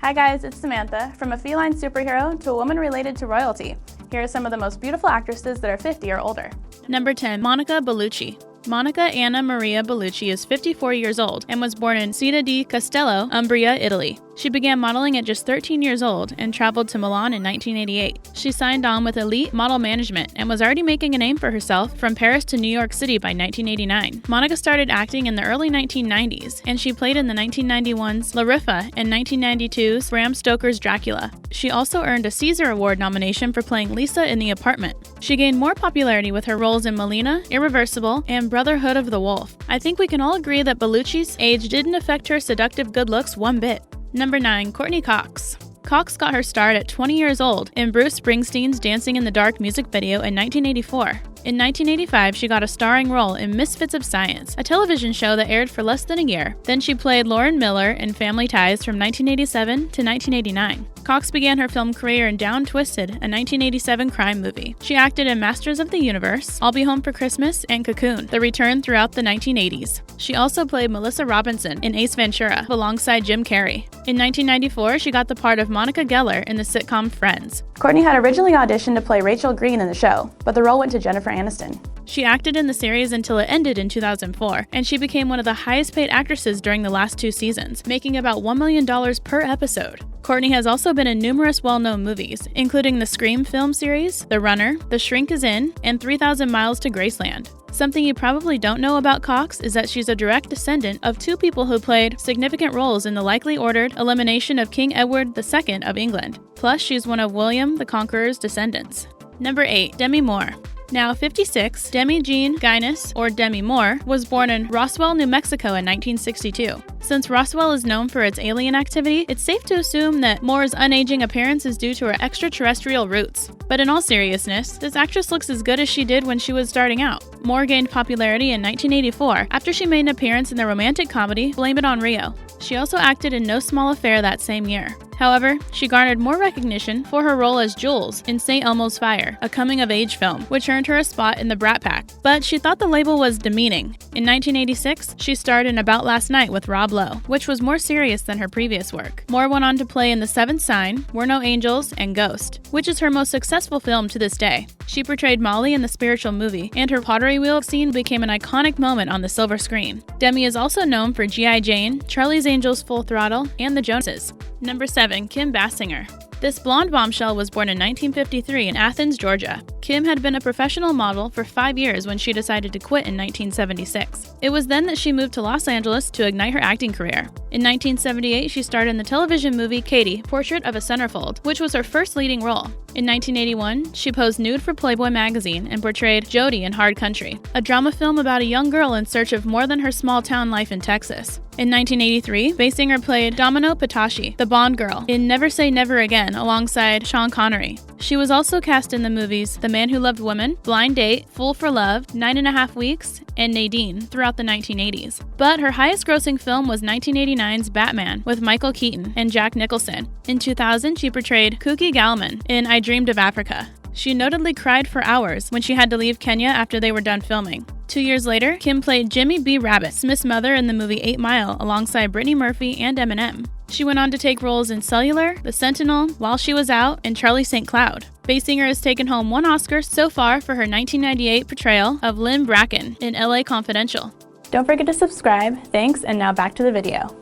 Hi guys, it's Samantha. From a feline superhero to a woman related to royalty, here are some of the most beautiful actresses that are 50 or older. Number 10. Monica Bellucci. Monica Anna Maria Bellucci is 54 years old and was born in Città di Castello, Umbria, Italy. She began modeling at just 13 years old and traveled to Milan in 1988. She signed on with Elite Model Management and was already making a name for herself from Paris to New York City by 1989. Monica started acting in the early 1990s, and she played in the 1991's Lariffa and 1992's Bram Stoker's Dracula. She also earned a Caesar Award nomination for playing Lisa in The Apartment. She gained more popularity with her roles in Melina, Irreversible, and Brotherhood of the Wolf. I think we can all agree that Bellucci's age didn't affect her seductive good looks one bit. Number 9. Courteney Cox. Cox got her start at 20 years old in Bruce Springsteen's Dancing in the Dark music video in 1984. In 1985, she got a starring role in Misfits of Science, a television show that aired for less than a year. Then she played Lauren Miller in Family Ties from 1987 to 1989. Cox began her film career in Down Twisted, a 1987 crime movie. She acted in Masters of the Universe, I'll Be Home for Christmas, and Cocoon, The Return throughout the 1980s. She also played Melissa Robinson in Ace Ventura alongside Jim Carrey. In 1994, she got the part of Monica Geller in the sitcom Friends. Courteney had originally auditioned to play Rachel Green in the show, but the role went to Jennifer Aniston. She acted in the series until it ended in 2004, and she became one of the highest paid actresses during the last 2 seasons, making about $1 million per episode. Courteney has also been in numerous well-known movies, including the Scream film series, The Runner, The Shrink is In, and 3,000 Miles to Graceland. Something you probably don't know about Cox is that she's a direct descendant of 2 people who played significant roles in the likely ordered elimination of King Edward II of England. Plus, she's one of William the Conqueror's descendants. Number 8. Demi Moore. Now 56, Demi Jean Guinness, or Demi Moore, was born in Roswell, New Mexico in 1962. Since Roswell is known for its alien activity, it's safe to assume that Moore's unaging appearance is due to her extraterrestrial roots. But in all seriousness, this actress looks as good as she did when she was starting out. Moore gained popularity in 1984 after she made an appearance in the romantic comedy Blame It on Rio. She also acted in No Small Affair that same year. However, she garnered more recognition for her role as Jules in St. Elmo's Fire, a coming-of-age film, which earned her a spot in the Brat Pack. But she thought the label was demeaning. In 1986, she starred in About Last Night with Rob Lowe, which was more serious than her previous work. Moore went on to play in The Seventh Sign, We're No Angels, and Ghost, which is her most successful film to this day. She portrayed Molly in The Spiritual Movie, and her pottery wheel scene became an iconic moment on the silver screen. Demi is also known for G.I. Jane, Charlie's Angels Full Throttle, and The Joneses. Number 7. Kim Basinger. This blonde bombshell was born in 1953 in Athens, Georgia. Kim had been a professional model for 5 years when she decided to quit in 1976. It was then that she moved to Los Angeles to ignite her acting career. In 1978, she starred in the television movie Katie, Portrait of a Centerfold, which was her first leading role. In 1981, she posed nude for Playboy magazine and portrayed Jody in Hard Country, a drama film about a young girl in search of more than her small-town life in Texas. In 1983, Basinger played Domino Patashi, the Bond girl, in Never Say Never Again alongside Sean Connery. She was also cast in the movies The Man Who Loved Women, Blind Date, Fool for Love, 9.5 Weeks, and Nadine throughout the 1980s. But her highest-grossing film was 1989's Batman with Michael Keaton and Jack Nicholson. In 2000, she portrayed Kuki Galman in I Dreamed of Africa. She notedly cried for hours when she had to leave Kenya after they were done filming. 2 years later, Kim played Jimmy B. Rabbit, Smith's mother in the movie 8 Mile, alongside Brittany Murphy and Eminem. She went on to take roles in Cellular, The Sentinel, While She Was Out, and Charlie St. Cloud. Basinger has taken home 1 Oscar so far for her 1998 portrayal of Lynn Bracken in LA Confidential. Don't forget to subscribe. Thanks, and now back to the video.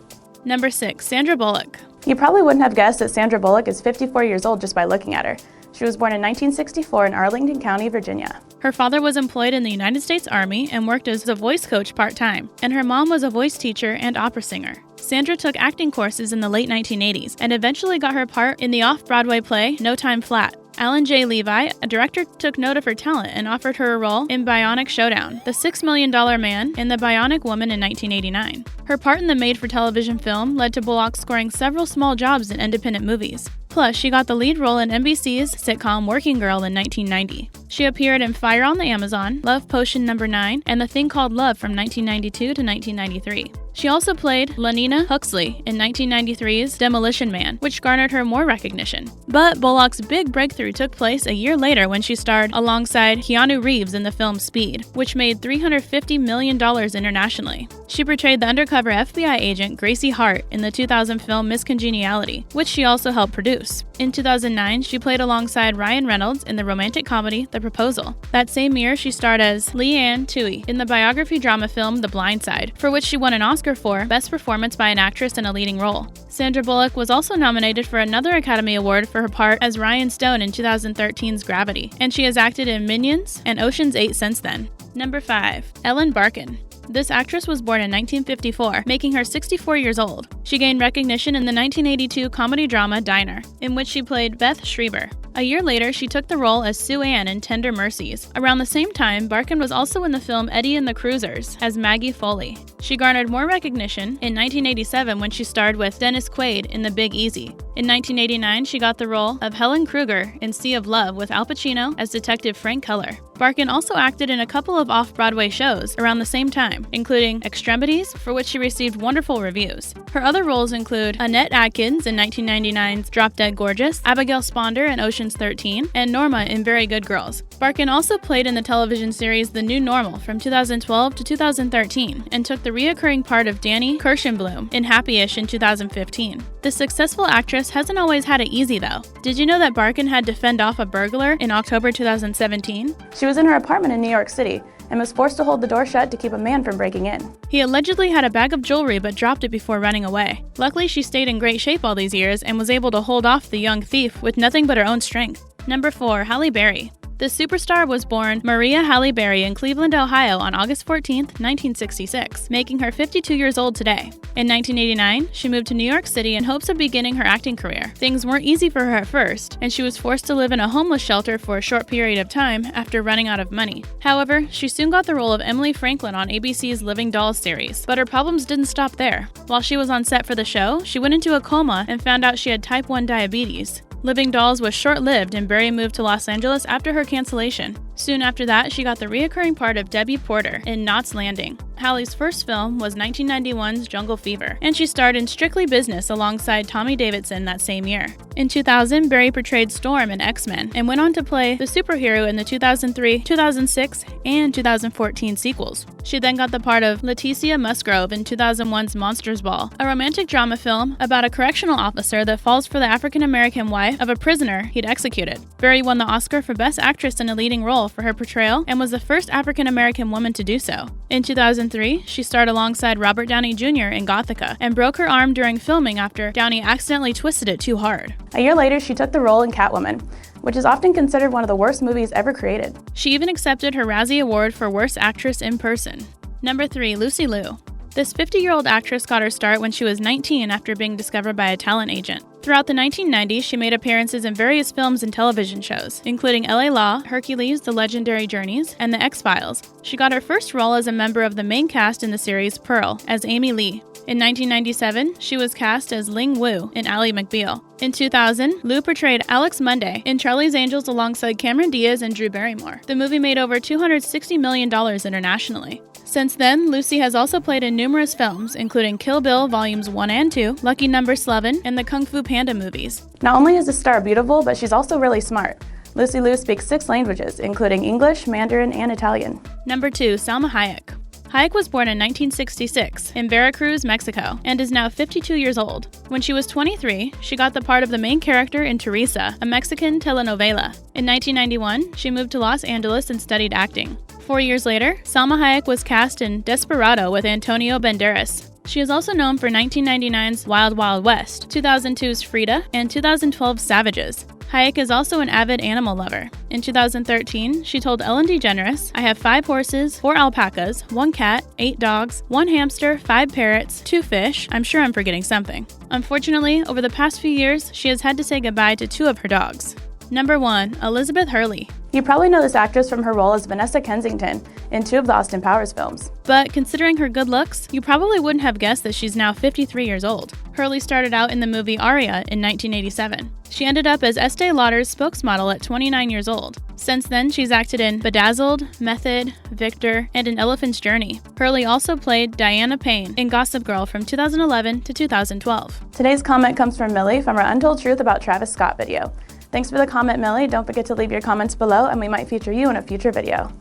Number 6. Sandra Bullock. You probably wouldn't have guessed that Sandra Bullock is 54 years old just by looking at her. She was born in 1964 in Arlington County, Virginia. Her father was employed in the United States Army and worked as a voice coach part-time, and her mom was a voice teacher and opera singer. Sandra took acting courses in the late 1980s and eventually got her part in the off-Broadway play No Time Flat. Alan J. Levi, a director, took note of her talent and offered her a role in Bionic Showdown, The $6 Million Man, and The Bionic Woman in 1989. Her part in the made-for-television film led to Bullock scoring several small jobs in independent movies. Plus, she got the lead role in NBC's sitcom Working Girl in 1990. She appeared in Fire on the Amazon, Love Potion No. 9, and The Thing Called Love from 1992 to 1993. She also played Lanina Huxley in 1993's Demolition Man, which garnered her more recognition. But Bullock's big breakthrough took place a year later when she starred alongside Keanu Reeves in the film Speed, which made $350 million internationally. She portrayed the undercover FBI agent Gracie Hart in the 2000 film Miss Congeniality, which she also helped produce. In 2009, she played alongside Ryan Reynolds in the romantic comedy The Proposal. That same year, she starred as Leanne Tui in the biography drama film The Blind Side, for which she won an Oscar for Best Performance by an Actress in a Leading Role. Sandra Bullock was also nominated for another Academy Award for her part as Ryan Stone in 2013's Gravity, and she has acted in Minions and Ocean's 8 since then. Number 5. Ellen Barkin. This actress was born in 1954, making her 64 years old. She gained recognition in the 1982 comedy drama Diner, in which she played Beth Schreiber. A year later, she took the role as Sue Ann in Tender Mercies. Around the same time, Barkin was also in the film Eddie and the Cruisers as Maggie Foley. She garnered more recognition in 1987 when she starred with Dennis Quaid in The Big Easy. In 1989, she got the role of Helen Kruger in Sea of Love with Al Pacino as Detective Frank Keller. Barkin also acted in a couple of off-Broadway shows around the same time, including Extremities, for which she received wonderful reviews. Her other roles include Annette Adkins in 1999's Drop Dead Gorgeous, Abigail Sponder in Ocean's 13, and Norma in Very Good Girls. Barkin also played in the television series The New Normal from 2012 to 2013, and took the reoccurring part of Danny Kirshenbloom in Happy-ish in 2015. This successful actress hasn't always had it easy, though. Did you know that Barkin had to fend off a burglar in October 2017? She was in her apartment in New York City and was forced to hold the door shut to keep a man from breaking in. He allegedly had a bag of jewelry but dropped it before running away. Luckily, she stayed in great shape all these years and was able to hold off the young thief with nothing but her own strength. Number 4. Halle Berry. This superstar was born Maria Halle Berry in Cleveland, Ohio on August 14, 1966, making her 52 years old today. In 1989, she moved to New York City in hopes of beginning her acting career. Things weren't easy for her at first, and she was forced to live in a homeless shelter for a short period of time after running out of money. However, she soon got the role of Emily Franklin on ABC's Living Dolls series, but her problems didn't stop there. While she was on set for the show, she went into a coma and found out she had type 1 diabetes. Living Dolls was short-lived, and Berry moved to Los Angeles after her cancellation. Soon after that, she got the reoccurring part of Debbie Porter in Knots Landing. Halle's first film was 1991's Jungle Fever, and she starred in Strictly Business alongside Tommy Davidson that same year. In 2000, Berry portrayed Storm in X-Men and went on to play the superhero in the 2003, 2006, and 2014 sequels. She then got the part of Leticia Musgrove in 2001's Monsters Ball, a romantic drama film about a correctional officer that falls for the African-American wife of a prisoner he'd executed. Berry won the Oscar for Best Actress in a Leading Role for her portrayal and was the first African-American woman to do so. In 2003, she starred alongside Robert Downey Jr. in Gothika and broke her arm during filming after Downey accidentally twisted it too hard. A year later, she took the role in Catwoman, which is often considered one of the worst movies ever created. She even accepted her Razzie Award for Worst Actress in Person. Number 3. Lucy Liu. This 50-year-old actress got her start when she was 19 after being discovered by a talent agent. Throughout the 1990s, she made appearances in various films and television shows, including LA Law, Hercules, The Legendary Journeys, and The X-Files. She got her first role as a member of the main cast in the series Pearl, as Amy Lee. In 1997, she was cast as Ling Wu in Ally McBeal. In 2000, Liu portrayed Alex Monday in Charlie's Angels alongside Cameron Diaz and Drew Barrymore. The movie made over $260 million internationally. Since then, Lucy has also played in numerous films, including Kill Bill Volumes 1 and 2, Lucky Number 11, and the Kung Fu Panda movies. Not only is the star beautiful, but she's also really smart. Lucy Liu speaks 6 languages, including English, Mandarin, and Italian. Number 2. Salma Hayek. Hayek was born in 1966 in Veracruz, Mexico, and is now 52 years old. When she was 23, she got the part of the main character in Teresa, a Mexican telenovela. In 1991, she moved to Los Angeles and studied acting. 4 years later, Salma Hayek was cast in Desperado with Antonio Banderas. She is also known for 1999's Wild Wild West, 2002's Frida, and 2012's Savages. Hayek is also an avid animal lover. In 2013, she told Ellen DeGeneres, "I have 5 horses, 4 alpacas, 1 cat, 8 dogs, 1 hamster, 5 parrots, 2 fish. I'm sure I'm forgetting something." Unfortunately, over the past few years, she has had to say goodbye to 2 of her dogs. Number 1. Elizabeth Hurley. You probably know this actress from her role as Vanessa Kensington in 2 of the Austin Powers films. But considering her good looks, you probably wouldn't have guessed that she's now 53 years old. Hurley started out in the movie Aria in 1987. She ended up as Estee Lauder's spokesmodel at 29 years old. Since then, she's acted in Bedazzled, Method, Victor, and An Elephant's Journey. Hurley also played Diana Payne in Gossip Girl from 2011 to 2012. Today's comment comes from Millie from our Untold Truth About Travis Scott video. Thanks for the comment, Millie. Don't forget to leave your comments below and we might feature you in a future video.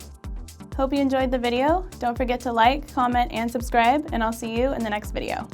Hope you enjoyed the video. Don't forget to like, comment, and subscribe, and I'll see you in the next video.